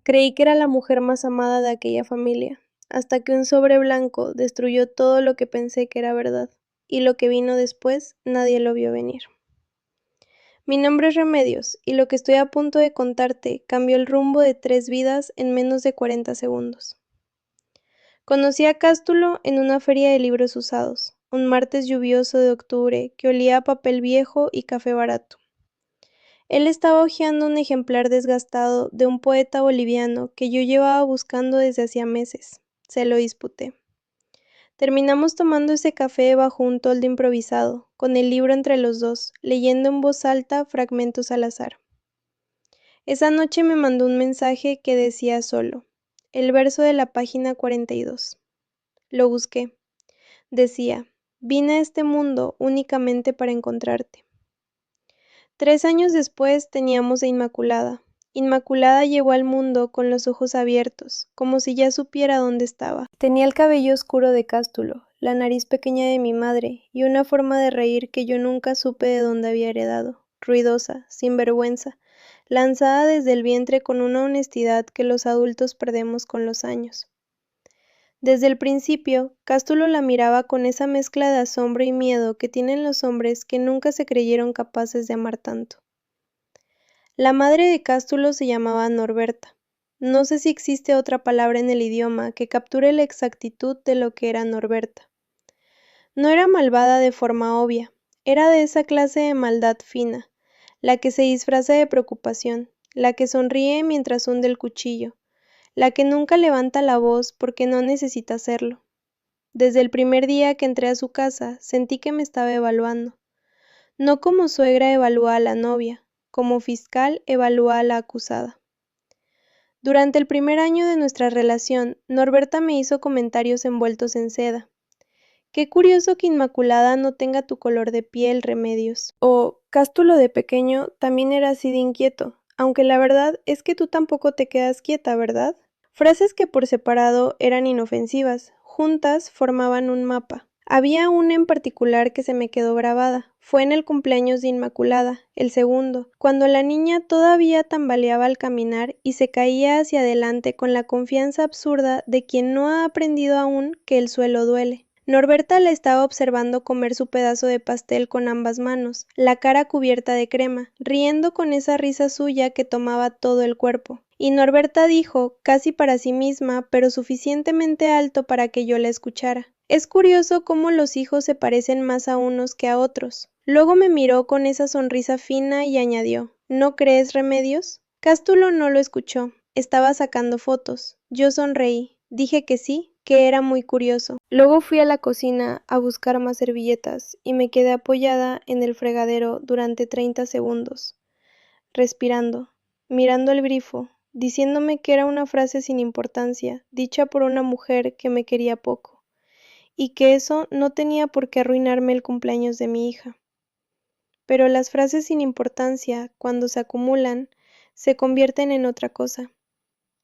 Creí que era la mujer más amada de aquella familia, hasta que un sobre blanco destruyó todo lo que pensé que era verdad, y lo que vino después nadie lo vio venir. Mi nombre es Remedios, y lo que estoy a punto de contarte cambió el rumbo de 3 vidas en menos de 40 segundos. Conocí a Cástulo en una feria de libros usados, un martes lluvioso de octubre que olía a papel viejo y café barato. Él estaba hojeando un ejemplar desgastado de un poeta boliviano que yo llevaba buscando desde hacía meses. Se lo disputé. Terminamos tomando ese café bajo un toldo improvisado, con el libro entre los dos, leyendo en voz alta fragmentos al azar. Esa noche me mandó un mensaje que decía solo, el verso de la página 42. Lo busqué. Decía, vine a este mundo únicamente para encontrarte. 3 años después teníamos a Inmaculada. Inmaculada llegó al mundo con los ojos abiertos, como si ya supiera dónde estaba. Tenía el cabello oscuro de Cástulo, la nariz pequeña de mi madre y una forma de reír que yo nunca supe de dónde había heredado, ruidosa, sin vergüenza, lanzada desde el vientre con una honestidad que los adultos perdemos con los años. Desde el principio, Cástulo la miraba con esa mezcla de asombro y miedo que tienen los hombres que nunca se creyeron capaces de amar tanto. La madre de Cástulo se llamaba Norberta. No sé si existe otra palabra en el idioma que capture la exactitud de lo que era Norberta. No era malvada de forma obvia, era de esa clase de maldad fina, la que se disfraza de preocupación, la que sonríe mientras hunde el cuchillo, la que nunca levanta la voz porque no necesita hacerlo. Desde el primer día que entré a su casa, sentí que me estaba evaluando. No como suegra evalúa a la novia, como fiscal evalúa a la acusada. Durante el primer año de nuestra relación, Norberta me hizo comentarios envueltos en seda. Qué curioso que Inmaculada no tenga tu color de piel, Remedios. O Cástulo de pequeño también era así de inquieto, aunque la verdad es que tú tampoco te quedas quieta, ¿verdad? Frases que por separado eran inofensivas, juntas formaban un mapa. Había una en particular que se me quedó grabada. Fue en el cumpleaños de Inmaculada, el segundo, cuando la niña todavía tambaleaba al caminar y se caía hacia adelante con la confianza absurda de quien no ha aprendido aún que el suelo duele. Norberta la estaba observando comer su pedazo de pastel con ambas manos, la cara cubierta de crema, riendo con esa risa suya que tomaba todo el cuerpo. Y Norberta dijo, casi para sí misma, pero suficientemente alto para que yo la escuchara. Es curioso cómo los hijos se parecen más a unos que a otros. Luego me miró con esa sonrisa fina y añadió, ¿no crees, Remedios? Cástulo no lo escuchó. Estaba sacando fotos. Yo sonreí. Dije que sí, que era muy curioso. Luego fui a la cocina a buscar más servilletas y me quedé apoyada en el fregadero durante 30 segundos, respirando, mirando el grifo, diciéndome que era una frase sin importancia, dicha por una mujer que me quería poco, y que eso no tenía por qué arruinarme el cumpleaños de mi hija. Pero las frases sin importancia, cuando se acumulan, se convierten en otra cosa.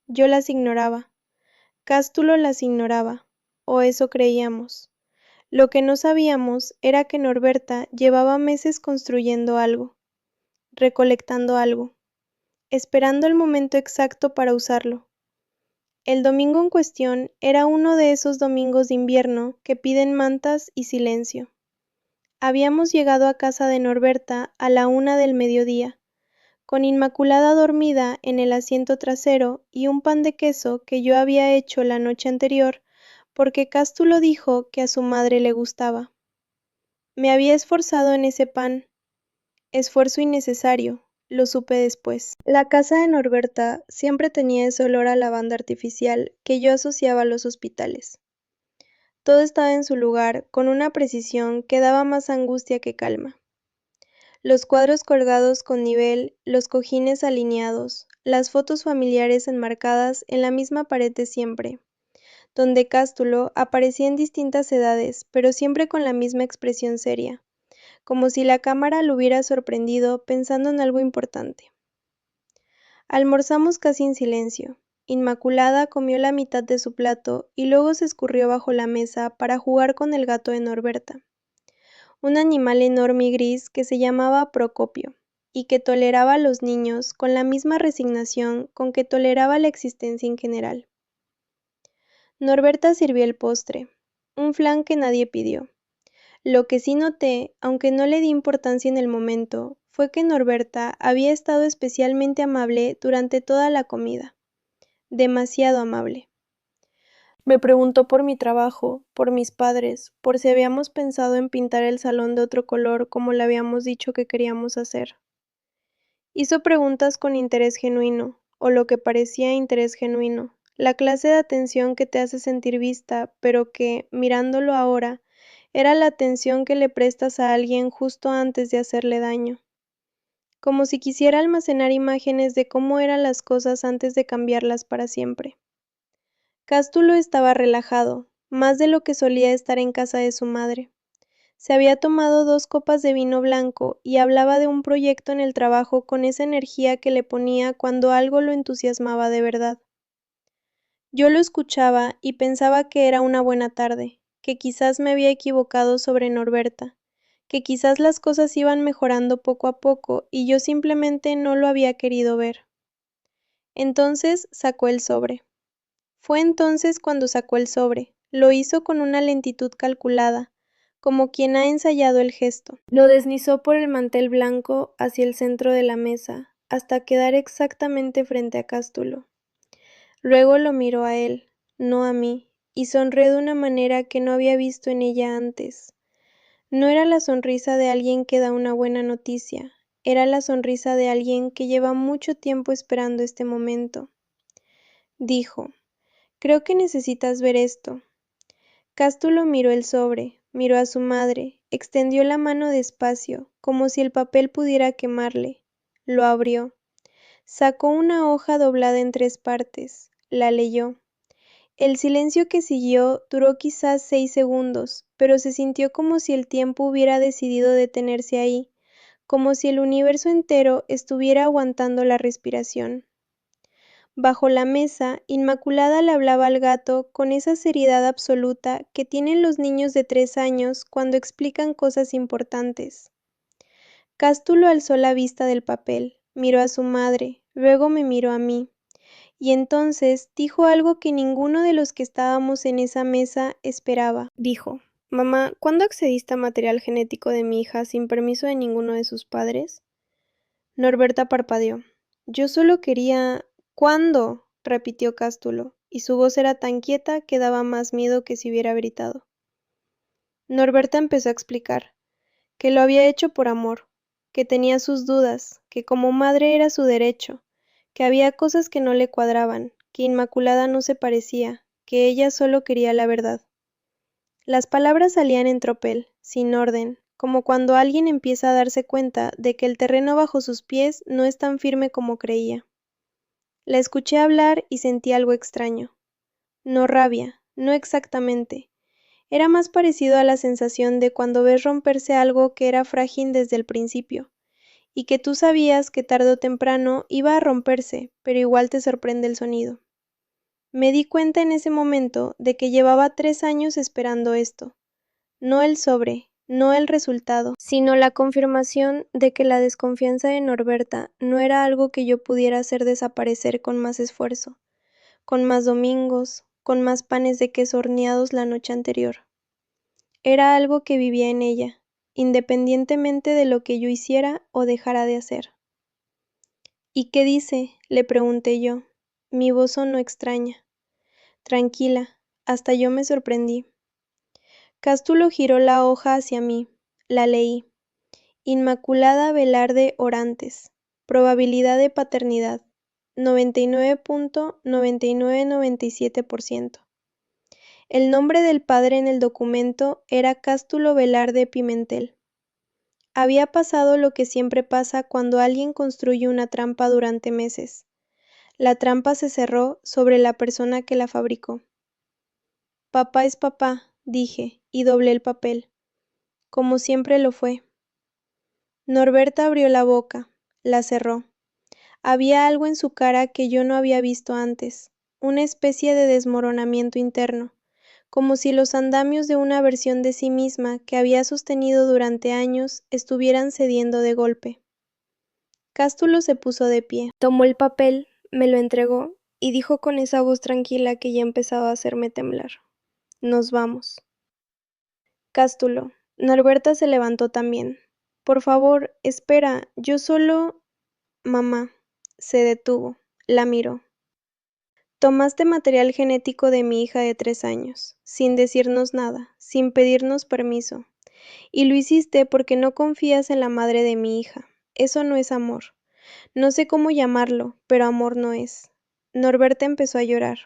Yo las ignoraba. Cástulo las ignoraba, o eso creíamos. Lo que no sabíamos era que Norberta llevaba meses construyendo algo, recolectando algo, esperando el momento exacto para usarlo. El domingo en cuestión era uno de esos domingos de invierno que piden mantas y silencio. Habíamos llegado a casa de Norberta a la 1 del mediodía, con Inmaculada dormida en el asiento trasero y un pan de queso que yo había hecho la noche anterior porque Cástulo dijo que a su madre le gustaba. Me había esforzado en ese pan, esfuerzo innecesario, lo supe después. La casa de Norberta siempre tenía ese olor a lavanda artificial que yo asociaba a los hospitales. Todo estaba en su lugar, con una precisión que daba más angustia que calma. Los cuadros colgados con nivel, los cojines alineados, las fotos familiares enmarcadas en la misma pared de siempre, donde Cástulo aparecía en distintas edades, pero siempre con la misma expresión seria, como si la cámara lo hubiera sorprendido pensando en algo importante. Almorzamos casi en silencio. Inmaculada comió la mitad de su plato y luego se escurrió bajo la mesa para jugar con el gato de Norberta, un animal enorme y gris que se llamaba Procopio. y que toleraba a los niños con la misma resignación con que toleraba la existencia en general. Norberta sirvió el postre, un flan que nadie pidió. Lo que sí noté, aunque no le di importancia en el momento, fue que Norberta había estado especialmente amable durante toda la comida. Demasiado amable. Me preguntó por mi trabajo, por mis padres, por si habíamos pensado en pintar el salón de otro color como le habíamos dicho que queríamos hacer. Hizo preguntas con interés genuino, o lo que parecía interés genuino, la clase de atención que te hace sentir vista, pero que, mirándolo ahora, era la atención que le prestas a alguien justo antes de hacerle daño. Como si quisiera almacenar imágenes de cómo eran las cosas antes de cambiarlas para siempre. Cástulo estaba relajado, más de lo que solía estar en casa de su madre. Se había tomado 2 copas de vino blanco y hablaba de un proyecto en el trabajo con esa energía que le ponía cuando algo lo entusiasmaba de verdad. Yo lo escuchaba y pensaba que era una buena tarde, que quizás me había equivocado sobre Norberta, que quizás las cosas iban mejorando poco a poco y yo simplemente no lo había querido ver. Entonces sacó el sobre. Fue entonces cuando sacó el sobre. Lo hizo con una lentitud calculada, como quien ha ensayado el gesto. Lo deslizó por el mantel blanco hacia el centro de la mesa, hasta quedar exactamente frente a Cástulo. Luego lo miró a él, no a mí, y sonrió de una manera que no había visto en ella antes. No era la sonrisa de alguien que da una buena noticia, era la sonrisa de alguien que lleva mucho tiempo esperando este momento. Dijo: «Creo que necesitas ver esto». Cástulo miró el sobre, miró a su madre, extendió la mano despacio, como si el papel pudiera quemarle. Lo abrió. Sacó una hoja doblada en 3 partes. La leyó. El silencio que siguió duró quizás 6 segundos, pero se sintió como si el tiempo hubiera decidido detenerse ahí, como si el universo entero estuviera aguantando la respiración. Bajo la mesa, Inmaculada le hablaba al gato con esa seriedad absoluta que tienen los niños de 3 años cuando explican cosas importantes. Cástulo alzó la vista del papel, miró a su madre, luego me miró a mí, y entonces dijo algo que ninguno de los que estábamos en esa mesa esperaba. Dijo: «Mamá, ¿cuándo accediste a material genético de mi hija sin permiso de ninguno de sus padres?» Norberta parpadeó. «Yo solo quería...» «¿Cuándo?», repitió Cástulo, y su voz era tan quieta que daba más miedo que si hubiera gritado. Norberta empezó a explicar, que lo había hecho por amor, que tenía sus dudas, que como madre era su derecho, que había cosas que no le cuadraban, que Inmaculada no se parecía, que ella solo quería la verdad. Las palabras salían en tropel, sin orden, como cuando alguien empieza a darse cuenta de que el terreno bajo sus pies no es tan firme como creía. La escuché hablar y sentí algo extraño. No rabia, no exactamente. Era más parecido a la sensación de cuando ves romperse algo que era frágil desde el principio, y que tú sabías que tarde o temprano iba a romperse, pero igual te sorprende el sonido. Me di cuenta en ese momento de que llevaba 3 años esperando esto. No el sobre, no el resultado, sino la confirmación de que la desconfianza de Norberta no era algo que yo pudiera hacer desaparecer con más esfuerzo, con más domingos, con más panes de queso horneados la noche anterior. Era algo que vivía en ella, independientemente de lo que yo hiciera o dejara de hacer. «¿Y qué dice?», le pregunté yo. Mi voz sonó extraña. Tranquila, hasta yo me sorprendí. Cástulo giró la hoja hacia mí. La leí. Inmaculada Velarde Orantes. Probabilidad de paternidad: 99.9997%. El nombre del padre en el documento era Cástulo Velarde Pimentel. Había pasado lo que siempre pasa cuando alguien construye una trampa durante meses. La trampa se cerró sobre la persona que la fabricó. «Papá es papá», dije, y doblé el papel. Como siempre lo fue. Norberta abrió la boca, la cerró. Había algo en su cara que yo no había visto antes, una especie de desmoronamiento interno, como si los andamios de una versión de sí misma que había sostenido durante años estuvieran cediendo de golpe. Cástulo se puso de pie, tomó el papel, me lo entregó y dijo con esa voz tranquila que ya empezaba a hacerme temblar: «Nos vamos». Cástulo. Norberta se levantó también. «Por favor, espera, yo solo...». Mamá. Se detuvo. La miró. «Tomaste material genético de mi hija de 3 años, sin decirnos nada, sin pedirnos permiso. Y lo hiciste porque no confías en la madre de mi hija. Eso no es amor. No sé cómo llamarlo, pero amor no es». Norberta empezó a llorar.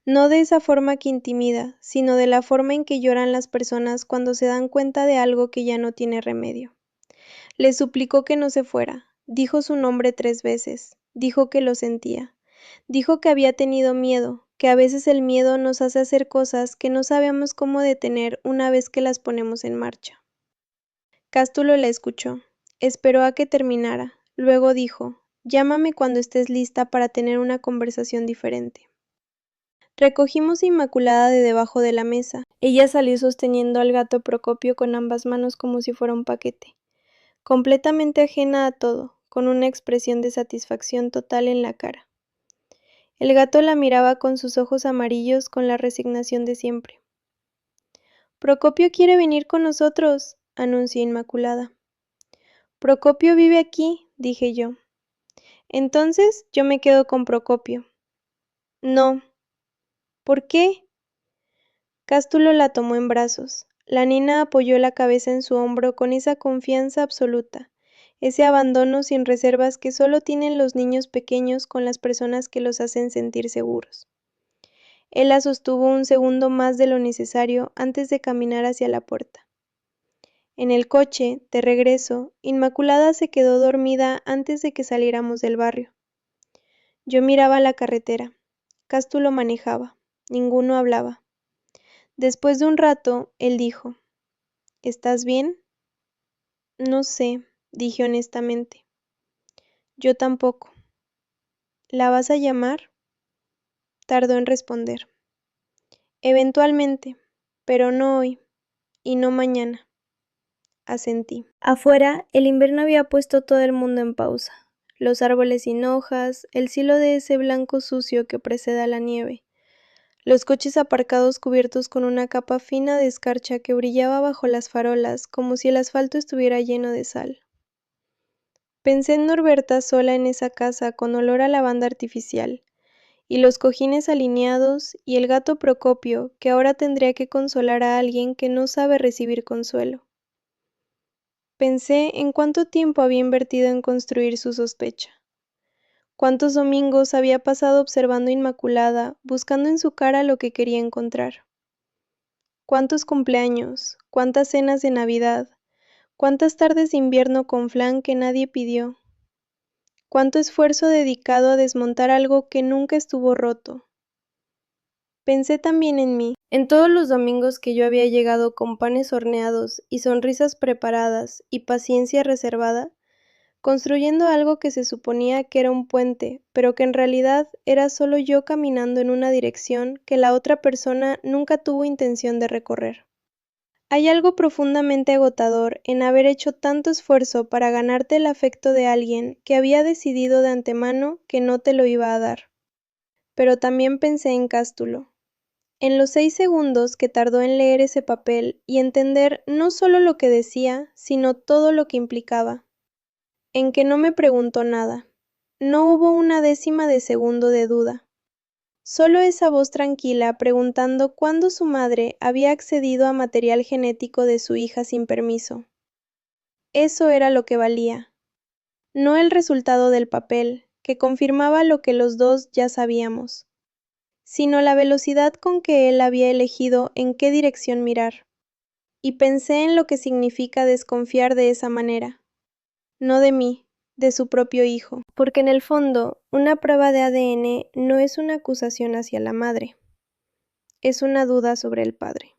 No de esa forma que intimida, sino de la forma en que lloran las personas cuando se dan cuenta de algo que ya no tiene remedio. Le suplicó que no se fuera. Dijo su nombre 3 veces. Dijo que lo sentía. Dijo que había tenido miedo, que a veces el miedo nos hace hacer cosas que no sabemos cómo detener una vez que las ponemos en marcha. Cástulo la escuchó. Esperó a que terminara. Luego dijo: «Llámame cuando estés lista para tener una conversación diferente». Recogimos a Inmaculada de debajo de la mesa. Ella salió sosteniendo al gato Procopio con ambas manos como si fuera un paquete, completamente ajena a todo, con una expresión de satisfacción total en la cara. El gato la miraba con sus ojos amarillos con la resignación de siempre. «Procopio quiere venir con nosotros», anunció Inmaculada. «Procopio vive aquí», dije yo. «Entonces yo me quedo con Procopio». «No». «¿Por qué?» Cástulo la tomó en brazos. La nena apoyó la cabeza en su hombro con esa confianza absoluta, ese abandono sin reservas que solo tienen los niños pequeños con las personas que los hacen sentir seguros. Él la sostuvo un segundo más de lo necesario antes de caminar hacia la puerta. En el coche, de regreso, Inmaculada se quedó dormida antes de que saliéramos del barrio. Yo miraba la carretera. Cástulo manejaba. Ninguno hablaba. Después de un rato, él dijo: «¿Estás bien?» «No sé», dije honestamente. «Yo tampoco». «¿La vas a llamar?» Tardó en responder. «Eventualmente, pero no hoy, y no mañana». Asentí. Afuera, el invierno había puesto todo el mundo en pausa. Los árboles sin hojas, el cielo de ese blanco sucio que precede a la nieve. Los coches aparcados cubiertos con una capa fina de escarcha que brillaba bajo las farolas, como si el asfalto estuviera lleno de sal. Pensé en Norberta sola en esa casa con olor a lavanda artificial, y los cojines alineados, y el gato Procopio, que ahora tendría que consolar a alguien que no sabe recibir consuelo. Pensé en cuánto tiempo había invertido en construir su sospecha. Cuántos domingos había pasado observando a Inmaculada, buscando en su cara lo que quería encontrar. Cuántos cumpleaños, cuántas cenas de Navidad, cuántas tardes de invierno con flan que nadie pidió. Cuánto esfuerzo dedicado a desmontar algo que nunca estuvo roto. Pensé también en mí, en todos los domingos que yo había llegado con panes horneados y sonrisas preparadas y paciencia reservada, construyendo algo que se suponía que era un puente, pero que en realidad era solo yo caminando en una dirección que la otra persona nunca tuvo intención de recorrer. Hay algo profundamente agotador en haber hecho tanto esfuerzo para ganarte el afecto de alguien que había decidido de antemano que no te lo iba a dar. Pero también pensé en Cástulo. En los 6 segundos que tardó en leer ese papel y entender no solo lo que decía, sino todo lo que implicaba. En que no me preguntó nada. No hubo una décima de segundo de duda. Solo esa voz tranquila preguntando cuándo su madre había accedido a material genético de su hija sin permiso. Eso era lo que valía. No el resultado del papel, que confirmaba lo que los dos ya sabíamos, sino la velocidad con que él había elegido en qué dirección mirar. Y pensé en lo que significa desconfiar de esa manera. No de mí, de su propio hijo, porque en el fondo, una prueba de ADN no es una acusación hacia la madre, es una duda sobre el padre.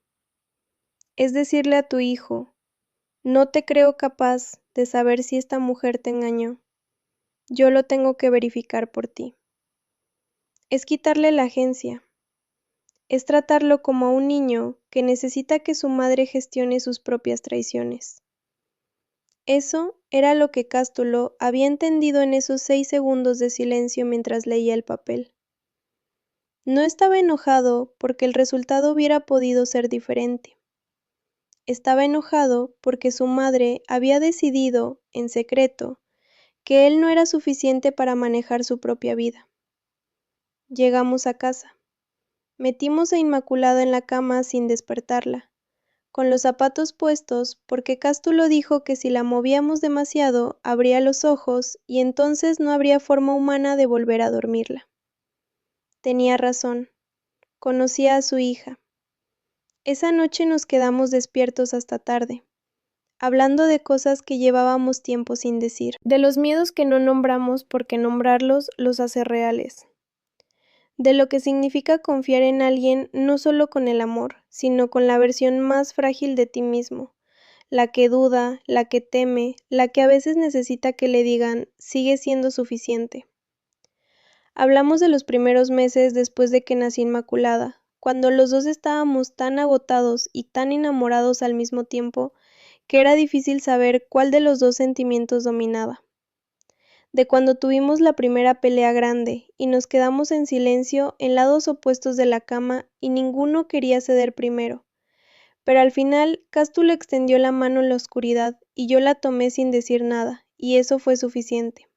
Es decirle a tu hijo: no te creo capaz de saber si esta mujer te engañó, yo lo tengo que verificar por ti. Es quitarle la agencia, es tratarlo como a un niño que necesita que su madre gestione sus propias traiciones. Eso era lo que Cástulo había entendido en esos 6 segundos de silencio mientras leía el papel. No estaba enojado porque el resultado hubiera podido ser diferente. Estaba enojado porque su madre había decidido, en secreto, que él no era suficiente para manejar su propia vida. Llegamos a casa. Metimos a Inmaculada en la cama sin despertarla, con los zapatos puestos porque Cástulo dijo que si la movíamos demasiado abría los ojos y entonces no habría forma humana de volver a dormirla. Tenía razón. Conocía a su hija. Esa noche nos quedamos despiertos hasta tarde, hablando de cosas que llevábamos tiempo sin decir, de los miedos que no nombramos porque nombrarlos los hace reales, de lo que significa confiar en alguien no solo con el amor, sino con la versión más frágil de ti mismo, la que duda, la que teme, la que a veces necesita que le digan, sigue siendo suficiente. Hablamos de los primeros meses después de que nació Inmaculada, cuando los dos estábamos tan agotados y tan enamorados al mismo tiempo, que era difícil saber cuál de los dos sentimientos dominaba. De cuando tuvimos la primera pelea grande y nos quedamos en silencio en lados opuestos de la cama y ninguno quería ceder primero. Pero al final, Cástulo extendió la mano en la oscuridad y yo la tomé sin decir nada, y eso fue suficiente.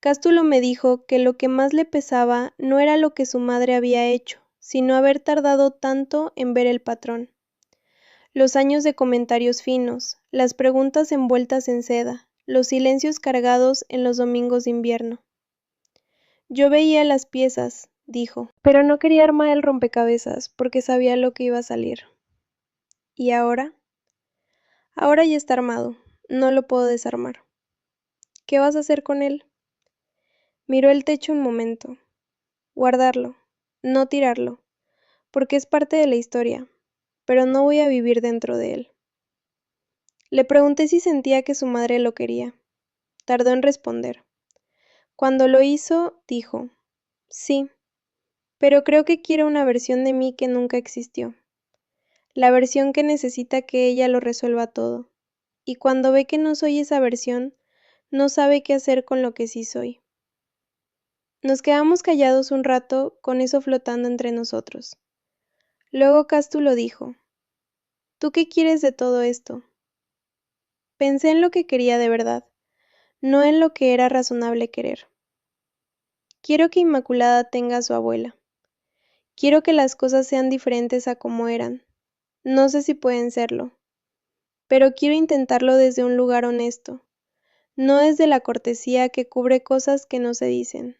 Cástulo me dijo que lo que más le pesaba no era lo que su madre había hecho, sino haber tardado tanto en ver el patrón. Los años de comentarios finos, las preguntas envueltas en seda, los silencios cargados en los domingos de invierno. Yo veía las piezas, dijo, pero no quería armar el rompecabezas porque sabía lo que iba a salir. ¿Y ahora? Ahora ya está armado, no lo puedo desarmar. ¿Qué vas a hacer con él? Miró el techo un momento. Guardarlo, no tirarlo, porque es parte de la historia, pero no voy a vivir dentro de él. Le pregunté si sentía que su madre lo quería. Tardó en responder. Cuando lo hizo, dijo, sí, pero creo que quiere una versión de mí que nunca existió. La versión que necesita que ella lo resuelva todo. Y cuando ve que no soy esa versión, no sabe qué hacer con lo que sí soy. Nos quedamos callados un rato, con eso flotando entre nosotros. Luego Cástulo dijo, ¿tú qué quieres de todo esto? Pensé en lo que quería de verdad, no en lo que era razonable querer. Quiero que Inmaculada tenga a su abuela. Quiero que las cosas sean diferentes a como eran. No sé si pueden serlo, pero quiero intentarlo desde un lugar honesto, no desde la cortesía que cubre cosas que no se dicen.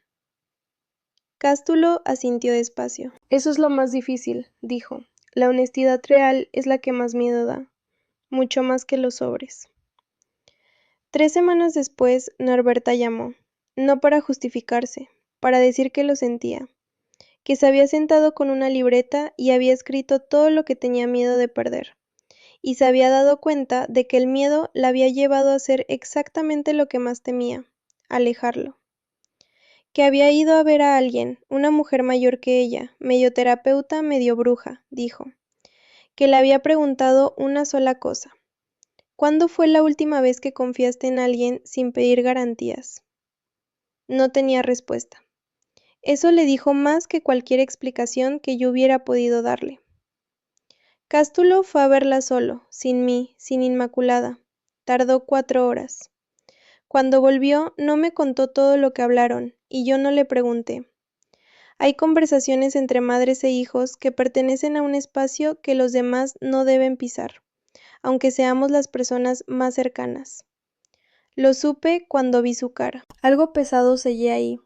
Cástulo asintió despacio. Eso es lo más difícil, dijo. La honestidad real es la que más miedo da, mucho más que los sobres. 3 semanas después, Norberta llamó, no para justificarse, para decir que lo sentía, que se había sentado con una libreta y había escrito todo lo que tenía miedo de perder, y se había dado cuenta de que el miedo la había llevado a hacer exactamente lo que más temía, alejarlo. Que había ido a ver a alguien, una mujer mayor que ella, medio terapeuta, medio bruja, dijo, que le había preguntado una sola cosa. ¿Cuándo fue la última vez que confiaste en alguien sin pedir garantías? No tenía respuesta. Eso le dijo más que cualquier explicación que yo hubiera podido darle. Cástulo fue a verla solo, sin mí, sin Inmaculada. Tardó 4 horas. Cuando volvió, no me contó todo lo que hablaron, y yo no le pregunté. Hay conversaciones entre madres e hijos que pertenecen a un espacio que los demás no deben pisar, aunque seamos las personas más cercanas. Lo supe cuando vi su cara. Algo pesado seguía ahí,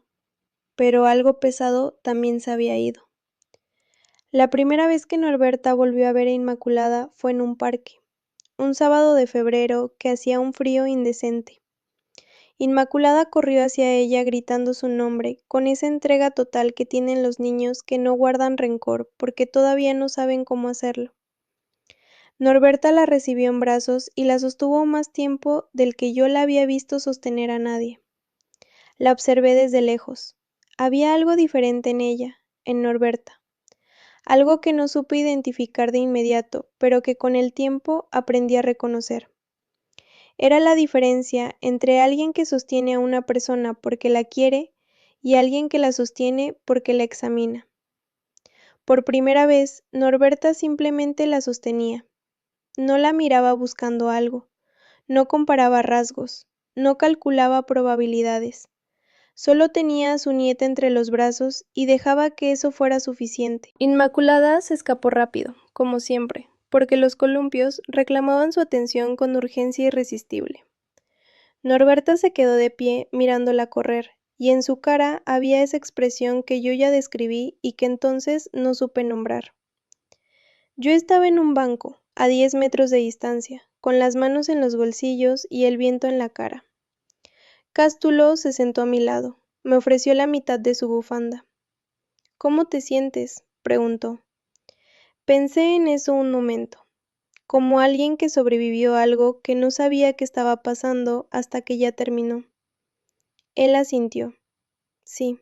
pero algo pesado también se había ido. La primera vez que Norberta volvió a ver a Inmaculada fue en un parque, un sábado de febrero que hacía un frío indecente. Inmaculada corrió hacia ella gritando su nombre, con esa entrega total que tienen los niños que no guardan rencor porque todavía no saben cómo hacerlo. Norberta la recibió en brazos y la sostuvo más tiempo del que yo la había visto sostener a nadie. La observé desde lejos. Había algo diferente en ella, en Norberta. Algo que no supe identificar de inmediato, pero que con el tiempo aprendí a reconocer. Era la diferencia entre alguien que sostiene a una persona porque la quiere y alguien que la sostiene porque la examina. Por primera vez, Norberta simplemente la sostenía. No la miraba buscando algo, no comparaba rasgos, no calculaba probabilidades. Solo tenía a su nieta entre los brazos y dejaba que eso fuera suficiente. Inmaculada se escapó rápido, como siempre, porque los columpios reclamaban su atención con urgencia irresistible. Norberta se quedó de pie mirándola correr, y en su cara había esa expresión que yo ya describí y que entonces no supe nombrar. Yo estaba en un banco, a 10 metros de distancia, con las manos en los bolsillos y el viento en la cara. Cástulo se sentó a mi lado. Me ofreció la mitad de su bufanda. ¿Cómo te sientes?, preguntó. Pensé en eso un momento, como alguien que sobrevivió a algo que no sabía que estaba pasando hasta que ya terminó. Él asintió. Sí,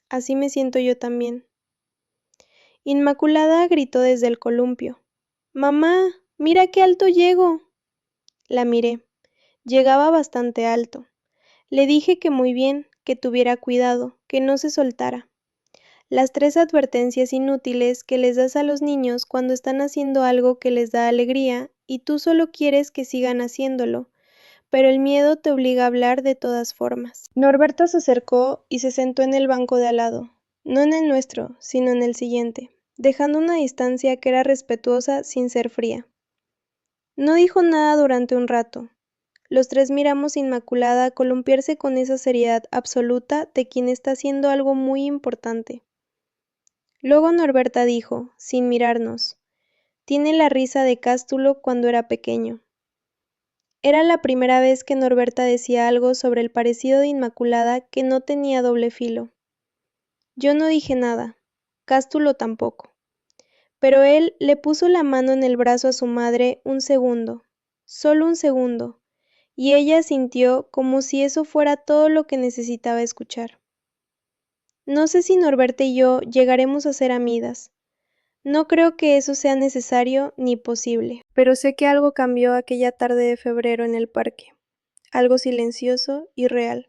así me siento yo también. Inmaculada gritó desde el columpio. ¡Mamá, mira qué alto llego! La miré. Llegaba bastante alto. Le dije que muy bien, que tuviera cuidado, que no se soltara. Las 3 advertencias inútiles que les das a los niños cuando están haciendo algo que les da alegría y tú solo quieres que sigan haciéndolo, pero el miedo te obliga a hablar de todas formas. Norberta se acercó y se sentó en el banco de al lado, no en el nuestro, sino en el siguiente, dejando una distancia que era respetuosa sin ser fría. No dijo nada durante un rato. Los 3 miramos a Inmaculada columpiarse con esa seriedad absoluta de quien está haciendo algo muy importante. Luego Norberta dijo, sin mirarnos, tiene la risa de Cástulo cuando era pequeño. Era la primera vez que Norberta decía algo sobre el parecido de Inmaculada que no tenía doble filo. Yo no dije nada, Cástulo tampoco, pero él le puso la mano en el brazo a su madre un segundo, solo un segundo, y ella sintió como si eso fuera todo lo que necesitaba escuchar. No sé si Norberta y yo llegaremos a ser amigas. No creo que eso sea necesario ni posible, pero sé que algo cambió aquella tarde de febrero en el parque. Algo silencioso y real,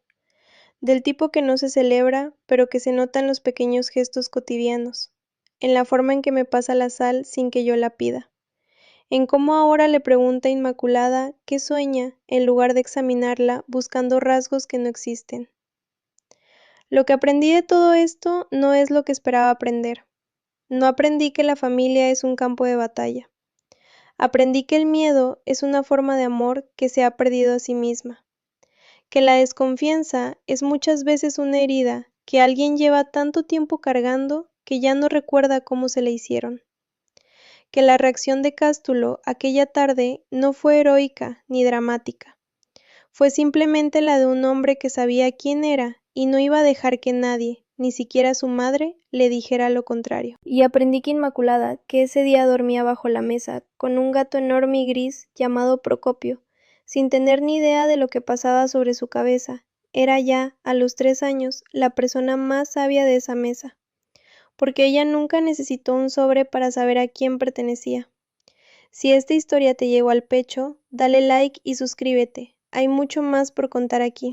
del tipo que no se celebra, pero que se nota en los pequeños gestos cotidianos, en la forma en que me pasa la sal sin que yo la pida, en cómo ahora le pregunta a Inmaculada qué sueña en lugar de examinarla buscando rasgos que no existen. Lo que aprendí de todo esto no es lo que esperaba aprender. No aprendí que la familia es un campo de batalla. Aprendí que el miedo es una forma de amor que se ha perdido a sí misma. Que la desconfianza es muchas veces una herida que alguien lleva tanto tiempo cargando que ya no recuerda cómo se le hicieron. Que la reacción de Cástulo aquella tarde no fue heroica ni dramática. Fue simplemente la de un hombre que sabía quién era y no iba a dejar que nadie, ni siquiera su madre, le dijera lo contrario. Y aprendí que Inmaculada, que ese día dormía bajo la mesa, con un gato enorme y gris llamado Procopio, sin tener ni idea de lo que pasaba sobre su cabeza, era ya, a los 3 años, la persona más sabia de esa mesa, porque ella nunca necesitó un sobre para saber a quién pertenecía. Si esta historia te llegó al pecho, dale like y suscríbete, hay mucho más por contar aquí.